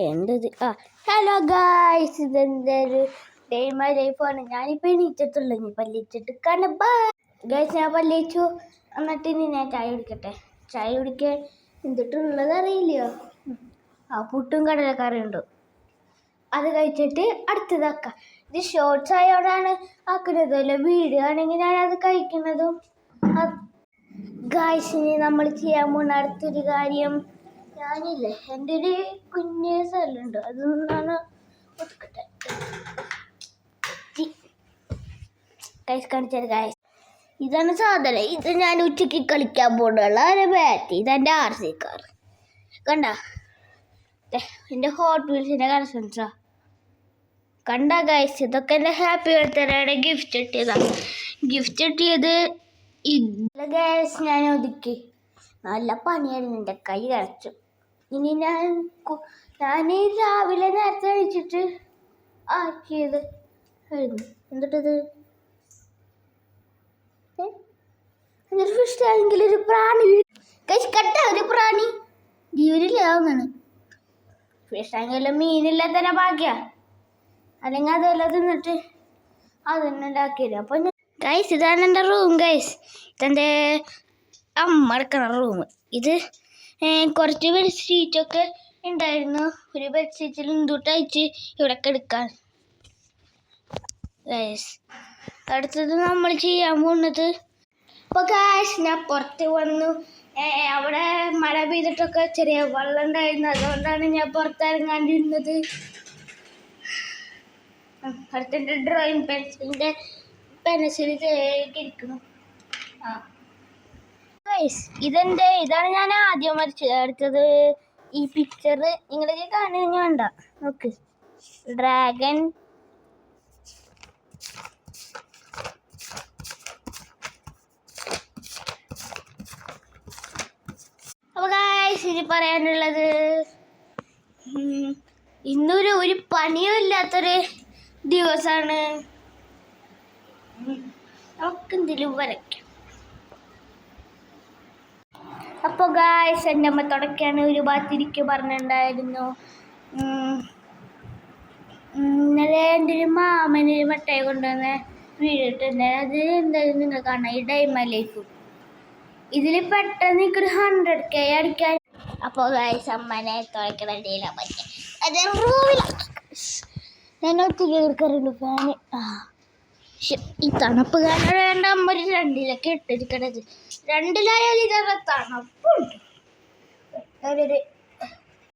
എന്തത് hello guys, ഇതെന്തൊരു day my ലൈഫാണ്. ഞാനിപ്പോൾ എണീറ്റിട്ടുള്ളൂ. ഇനി പല്ലിച്ചിട്ട് കാണാം. ഗായ്സ്, ഞാൻ പല്ലിച്ചു. എന്നിട്ട് ഇനി ഞാൻ ചായ കുടിക്കട്ടെ. ചായ കുടിക്കാൻ എന്തിട്ടുള്ളത് അറിയില്ലയോ? പുട്ടും കടലക്കറിയുണ്ട്. അത് കഴിച്ചിട്ട് അടുത്തതാക്കാം. ഇത് ഷോർട്സ് ആയോണ്ടാണ് ആക്കുന്നത്. അല്ല വീഡിയോ ആണെങ്കിൽ ഞാനത് കഴിക്കുന്നതും. ഗായ്സിന് നമ്മൾ ചെയ്യാൻ പോകുന്ന അടുത്തൊരു കാര്യം, ഞാനില്ലേ എൻ്റെ ഒരു കുഞ്ഞ് സ്ഥലമുണ്ട്, അതൊന്നാണ് ഒതുക്കട്ടെ. ഗായ്സ് കാണിച്ചത്. ഗായ്സ്, ഇതാണ് സാധനം. ഇത് ഞാൻ ഉച്ചയ്ക്ക് കളിക്കാൻ പോകുന്നുള്ള ഒരു ബാറ്റ്. ഇതെൻ്റെ RC കാർ. കണ്ട, എൻ്റെ ഹോട്ട് വീൽസിൻ്റെ കൺസൻസാ. കണ്ട ഗായ്സ്, ഇതൊക്കെ എൻ്റെ ഹാപ്പി ബർത്ത്ഡേയുടെ ഗിഫ്റ്റ് കിട്ടിയതാണ്. ഗിഫ്റ്റ് കിട്ടിയത് ഇല്ല ഗായ്സ്. ഞാൻ ഒതുക്കി. നല്ല പണിയായിരുന്നു, എൻ്റെ കൈ കരച്ചു. ഇനി ഞാൻ രാവിലെ നേരത്തെ കഴിച്ചിട്ട് ആക്കിയത് ആയിരുന്നു. എന്നിട്ടത് എന്നൊരു ഫിഷ് ആണെങ്കിൽ ഒരു പ്രാണി കട്ട ഒരു പ്രാണി ജീവനില്ലാവുന്നതാണ്. ഫിഷ് ആണെങ്കിലും മീനില്ലാത്തന്നെ ഭാഗ്യ, അല്ലെങ്കിൽ അതെല്ലാം തിന്നിട്ട് അതന്നെ ഉണ്ടാക്കിയത്. അപ്പം ഗൈസ്, ഇതാണ് എൻ്റെ റൂം. ഗൈസ്, ഇതെൻ്റെ അമ്മ എടുക്കണ റൂം. ഇത് കുറച്ച് ബെഡ്ഷീറ്റൊക്കെ ഉണ്ടായിരുന്നു. ഒരു ബെഡ്ഷീറ്റിൽ എന്തുട്ടയച്ച് ഇവിടെ എടുക്കാൻ. ഗൈസ്, അടുത്തത് നമ്മൾ ചെയ്യാൻ പോകുന്നത്, ഇപ്പോൾ ഗൈസ് ഞാൻ പുറത്ത് വന്നു. അവിടെ മഴ പെയ്തിട്ടൊക്കെ ചെറിയ വെള്ളം ഉണ്ടായിരുന്നു. അതുകൊണ്ടാണ് ഞാൻ പുറത്തിറങ്ങാണ്ടിരുന്നത്. അടുത്തിൻ്റെ ഡ്രോയിങ് പെൻസിലിൻ്റെ പെൻസിൽ ഇരിക്കുന്നു. ഇതാണ് ഞാൻ ആദ്യം വരച്ചത്. അടുത്തത് ഈ പിക്ചർ നിങ്ങൾക്ക് കാണുക വേണ്ട. നോക്ക്, ഡ്രാഗൺ. അപ്പോൾ ഗായ്സ്, ഇനി പറയാനുള്ളത്, ഇന്നൊരു പണിയും ഇല്ലാത്തൊരു ദിവസമാണ്. നമുക്കെന്തെങ്കിലും വരയ്ക്കാം. അപ്പോൾ ഗായ്സ്, എൻ്റെ അമ്മ തുടക്കാണ്. ഒരു ഭാഗത്തിരിക്കുക പറഞ്ഞിട്ടുണ്ടായിരുന്നു. ഇന്നലെ എൻ്റെ ഒരു മാമന് മിഠായി കൊണ്ടുവന്ന് വീടിട്ടുണ്ട്. അത് എന്തായാലും നിങ്ങൾ കാണാം, ഈ ഡേ മൈ ലൈഫ്. ഇതിൽ പെട്ടെന്ന് എനിക്കൊരു 100K അടിക്കാൻ. അപ്പോൾ ഗായ്സ്, അമ്മനെ തുറക്കുന്ന ഡീലാൻ പറ്റി. അത് ഞാൻ ഒത്തിരി എടുക്കാറുണ്ട് ഫാന്. ഈ തണുപ്പ് കാരണം വേണ്ട അമ്മ ഒരു 2ലൊക്കെ ഇട്ടിരിക്കണത്. 2ലായാലും ഇതൊക്കെ തണുപ്പുണ്ട്.